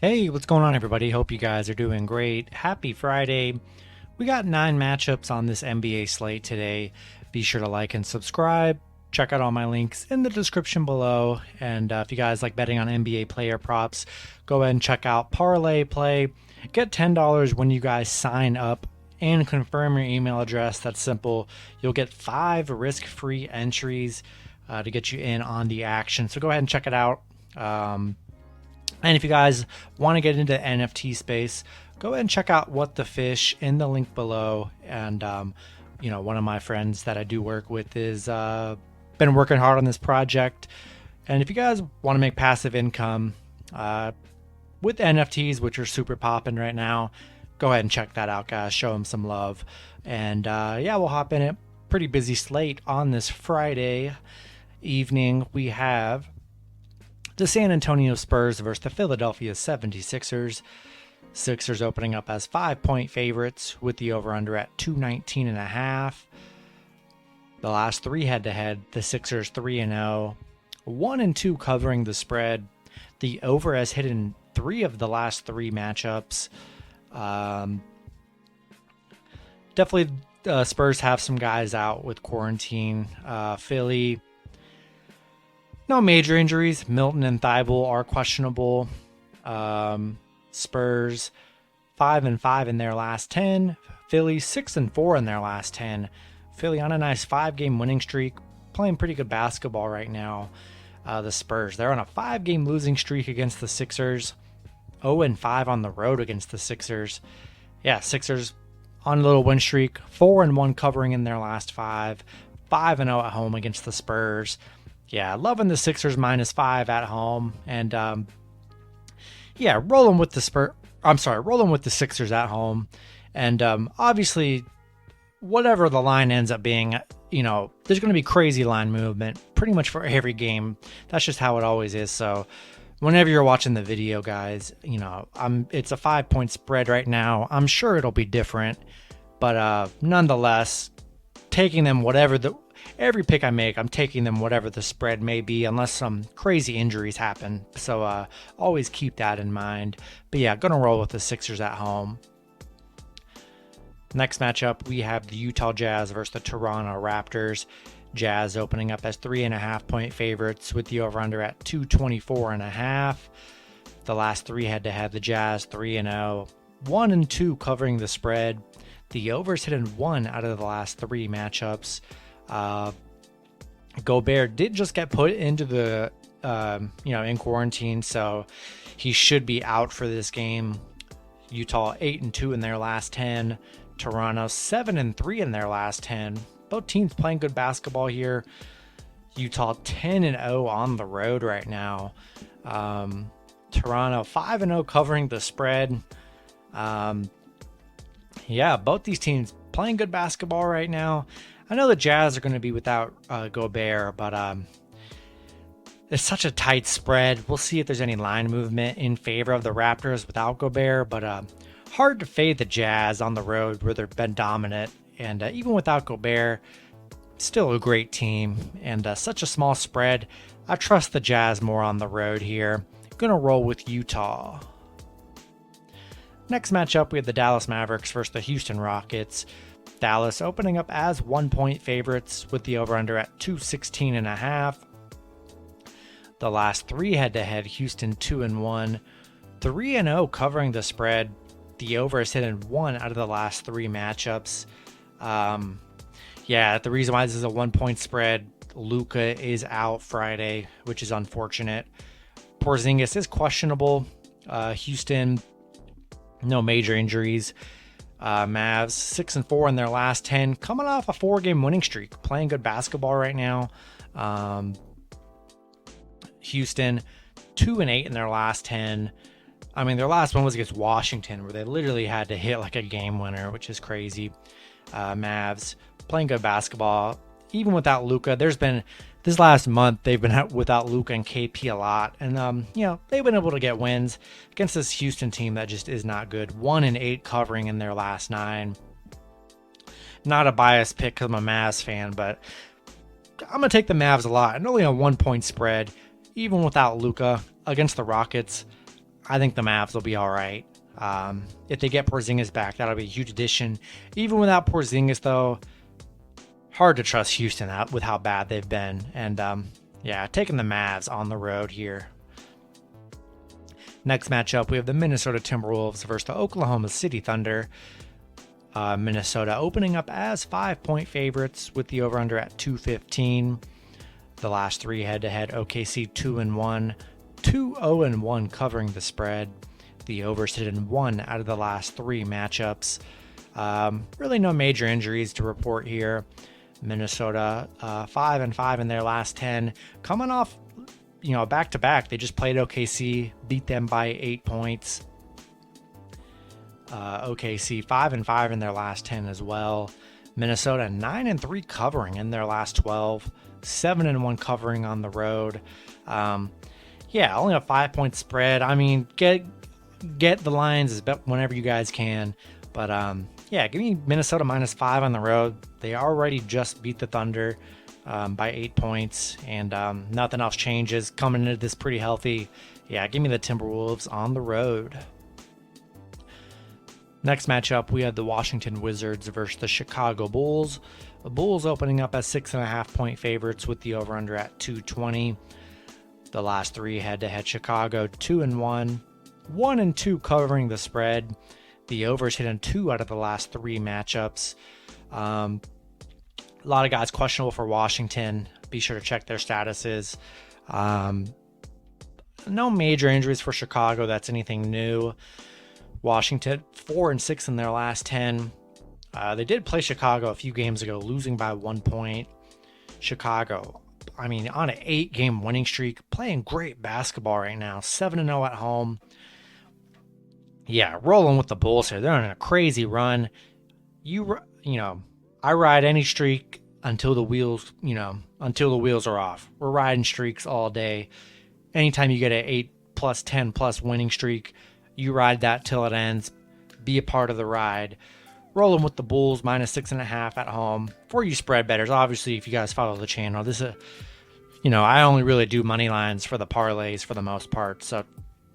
Hey, what's going on, everybody? Hope you guys are doing great. Happy Friday. We got 9 matchups on this NBA slate today. Be sure to like and subscribe. Check out all my links in the description below. And if you guys like betting on NBA player props, go ahead and check out ParlayPlay. Get $10 when you guys sign up and confirm your email address. That's simple. You'll get 5 risk-free entries to get you in on the action. So go ahead and check it out. And if you guys want to get into the NFT space, go ahead and check out What the Fish in the link below. And, one of my friends that I do work with is been working hard on this project. And if you guys want to make passive income with NFTs, which are super popping right now, go ahead and check that out, guys. Show them some love. And we'll hop in it. Pretty busy slate on this Friday evening. We have the San Antonio Spurs versus the Philadelphia 76ers. Sixers opening up as 5-point favorites with the over-under at 219.5. The last 3 head-to-head, the Sixers 3-0, 1-2 covering the spread. The over has hit in 3 of the last 3 matchups. Definitely Spurs have some guys out with quarantine. Philly, no major injuries. Milton and Thibault are questionable. Spurs 5-5 in their last 10. Philly 6-4 in their last 10. Philly on a nice 5-game winning streak, playing pretty good basketball right now. The Spurs, they're on a 5-game losing streak against the Sixers. 0-5 on the road against the Sixers. Yeah, Sixers on a little win streak. 4-1 covering in their last 5. 5-0 at home against the Spurs. Yeah, loving the Sixers -5 at home, and rolling with the Sixers at home, and obviously, whatever the line ends up being, there's going to be crazy line movement pretty much for every game. That's just how it always is. So, whenever you're watching the video, guys, it's a 5-point spread right now. I'm sure it'll be different, but nonetheless, taking them every pick I make, I'm taking them whatever the spread may be, unless some crazy injuries happen. So always keep that in mind. But yeah, gonna roll with the Sixers at home. Next matchup, we have the Utah Jazz versus the Toronto Raptors. Jazz opening up as 3.5-point favorites with the over-under at 224.5. The last 3 head-to-head, the Jazz 3-0, 1-2 covering the spread. The over's hit in 1 out of the last 3 matchups. Gobert did just get put into the in quarantine, so he should be out for this game. Utah 8-2 in their last 10. Toronto 7-3 in their last 10. Both teams playing good basketball here. Utah 10-0 on the road right now. Toronto 5-0 covering the spread. Both these teams playing good basketball right now. I know the Jazz are going to be without Gobert, but it's such a tight spread. We'll see if there's any line movement in favor of the Raptors without Gobert, but hard to fade the Jazz on the road where they've been dominant. And even without Gobert, still a great team, and such a small spread. I trust the Jazz more on the road here. Going to roll with Utah. Next matchup, we have the Dallas Mavericks versus the Houston Rockets. Dallas opening up as 1-point favorites with the over-under at 216.5. The last 3 head-to-head, Houston 2-1, 3-0 covering the spread. The over is hit in 1 out of the last 3 matchups. The reason why this is a 1-point spread, Luka is out Friday, which is unfortunate. Porzingis is questionable. Houston, no major injuries. Mavs 6-4 in their last 10, coming off a 4-game winning streak, playing good basketball right now. Houston 2-8 in their last 10. I mean, their last one was against Washington, where they literally had to hit like a game winner, which is crazy. Mavs playing good basketball, even without Luka. There's been this last month they've been without Luka and KP a lot, and they've been able to get wins against this Houston team that just is not good. 1-8 covering in their last 9. Not a biased pick because I'm a Mavs fan, but I'm gonna take the Mavs a lot, and only a 1-point spread, even without Luka against the Rockets. I think the Mavs will be all right. If they get Porzingis back, that'll be a huge addition. Even without Porzingis, though, hard to trust Houston with how bad they've been. And yeah, taking the Mavs on the road here. Next matchup, we have the Minnesota Timberwolves versus the Oklahoma City Thunder. Minnesota opening up as 5-point favorites with the over-under at 215. The last three head-to-head, OKC 2-1, 2-0-1 covering the spread. The overs hit in 1 out of the last 3 matchups. Really no major injuries to report here. Minnesota 5-5 in their last 10, coming off back-to-back. They just played OKC, beat them by 8 points. OKC 5-5 in their last 10 as well. Minnesota 9-3 covering in their last 12, 7-1 covering on the road. Only a 5-point spread. I mean, get the lines whenever you guys can, but give me Minnesota -5 on the road. They already just beat the Thunder by 8 points, and nothing else changes. Coming into this pretty healthy. Yeah, give me the Timberwolves on the road. Next matchup, we have the Washington Wizards versus the Chicago Bulls. The Bulls opening up as 6.5-point favorites with the over-under at 220. The last 3 head-to-head, Chicago 2-1, 1-2 covering the spread. The overs hit in 2 out of the last 3 matchups. A lot of guys questionable for Washington. Be sure to check their statuses. No major injuries for Chicago. That's anything new. Washington 4-6 in their last 10. They did play Chicago a few games ago, losing by 1 point. Chicago, on an 8-game winning streak, playing great basketball right now. 7-0 at home. Yeah, rolling with the Bulls here. They're on a crazy run. I ride any streak until the wheels are off. We're riding streaks all day. Anytime you get an 8+, 10+ winning streak, you ride that till it ends. Be a part of the ride. Rolling with the Bulls -6.5 at home. For you spread bettors, obviously, if you guys follow the channel, this is I only really do money lines for the parlays for the most part. So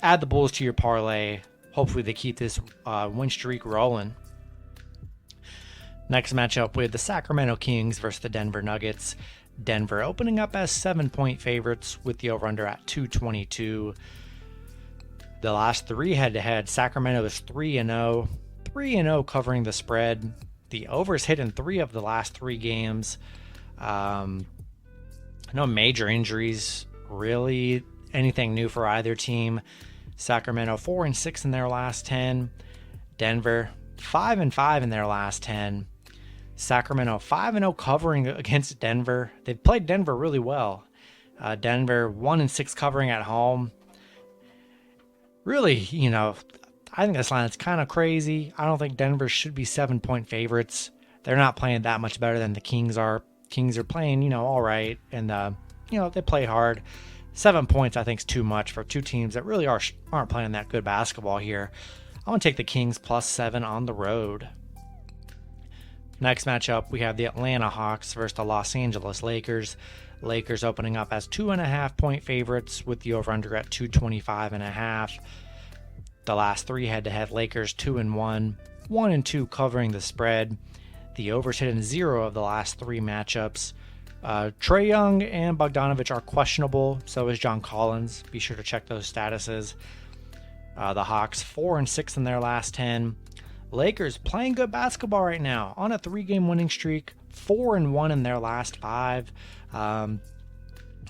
add the Bulls to your parlay. Hopefully they keep this win streak rolling. Next matchup, we have the Sacramento Kings versus the Denver Nuggets. Denver opening up as 7-point favorites with the over-under at 222. The last 3 head-to-head, Sacramento is 3-0, 3-0 covering the spread. The overs hit in 3 of the last 3 games. No major injuries, really. Anything new for either team. Sacramento 4-6 in their last 10. Denver 5-5 in their last 10. Sacramento 5-0 covering against Denver. They've played Denver really well. Denver 1-6 covering at home. Really, I think this line is kind of crazy. I don't think Denver should be 7-point favorites. They're not playing that much better than the Kings are. Kings are playing, all right, and they play hard. 7 points, I think, is too much for 2 teams that really aren't playing that good basketball here. I want to take the Kings +7 on the road. Next matchup, we have the Atlanta Hawks versus the Los Angeles Lakers. Lakers opening up as 2.5-point favorites with the over-under at 225.5. The last 3 head-to-head, Lakers 2-1, 1-2 covering the spread. The overs hit in 0 of the last 3 matchups. Trae Young and Bogdanovic are questionable. So is John Collins. Be sure to check those statuses. The Hawks 4-6 in their last 10. Lakers playing good basketball right now on a 3-game winning streak. 4-1 in their last 5.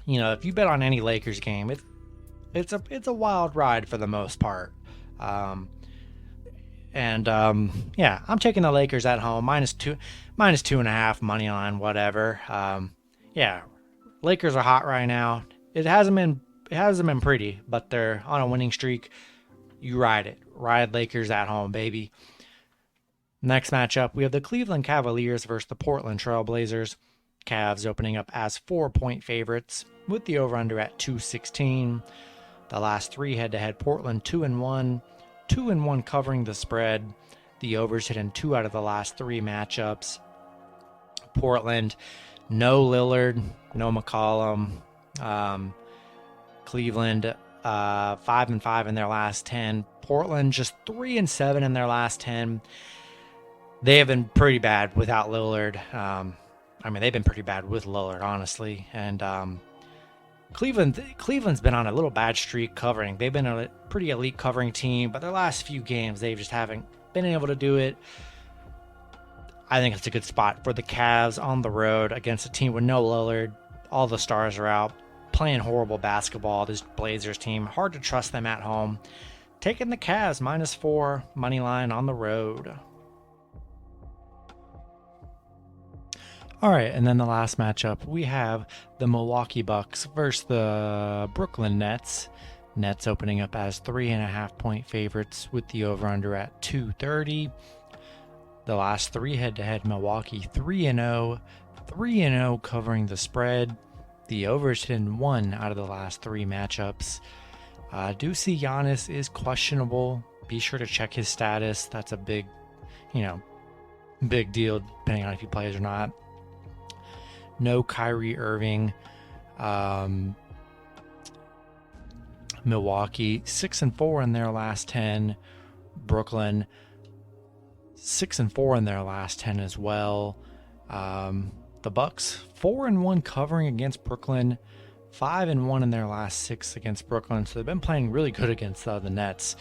If you bet on any Lakers game, it's a wild ride for the most part. I'm taking the Lakers at home -2.5 money line, whatever. Lakers are hot right now. It hasn't been pretty, but they're on a winning streak. You ride it. Ride Lakers at home, baby. Next matchup, we have the Cleveland Cavaliers versus the Portland Trail Blazers. Cavs opening up as 4-point favorites with the over-under at 216. The last 3 head-to-head, Portland 2-1, 2-1 covering the spread. The overs hit in 2 out of the last 3 matchups. Portland, no Lillard, no McCollum. Cleveland, 5-5 in their last 10. Portland just 3-7 in their last 10. They have been pretty bad without Lillard. I mean, they've been pretty bad with Lillard, honestly. And Cleveland's been on a little bad streak covering. They've been a pretty elite covering team, but their last few games, they just haven't been able to do it. I think it's a good spot for the Cavs on the road against a team with no Lillard. All the stars are out, playing horrible basketball. This Blazers team, hard to trust them at home. Taking the Cavs -4 money line on the road. All right, and then the last matchup, we have the Milwaukee Bucks versus the Brooklyn Nets. Nets opening up as 3.5-point favorites with the over-under at 230. The last three head-to-head, Milwaukee 3-0, 3-0 covering the spread. The over's hit in 1 out of the last 3 matchups. Do see Giannis is questionable. Be sure to check his status. That's a big deal depending on if he plays or not. No Kyrie Irving. Milwaukee 6-4 in their last 10. Brooklyn 6-4 in their last 10 as well. The Bucks 4-1 covering against Brooklyn, 5-1 in their last 6 against Brooklyn. So they've been playing really good against the Nets.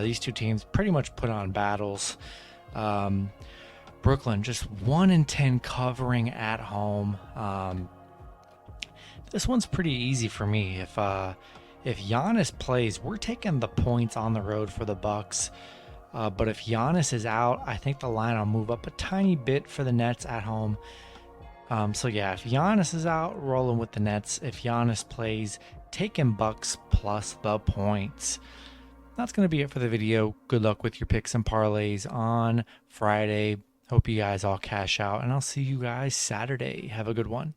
These two teams pretty much put on battles. Brooklyn just 1-10 covering at home. This one's pretty easy for me. If Giannis plays, we're taking the points on the road for the Bucks. But if Giannis is out, I think the line will move up a tiny bit for the Nets at home. So yeah, if Giannis is out, rolling with the Nets. If Giannis plays, taking Bucks plus the points. That's going to be it for the video. Good luck with your picks and parlays on Friday. Hope you guys all cash out, and I'll see you guys Saturday. Have a good one.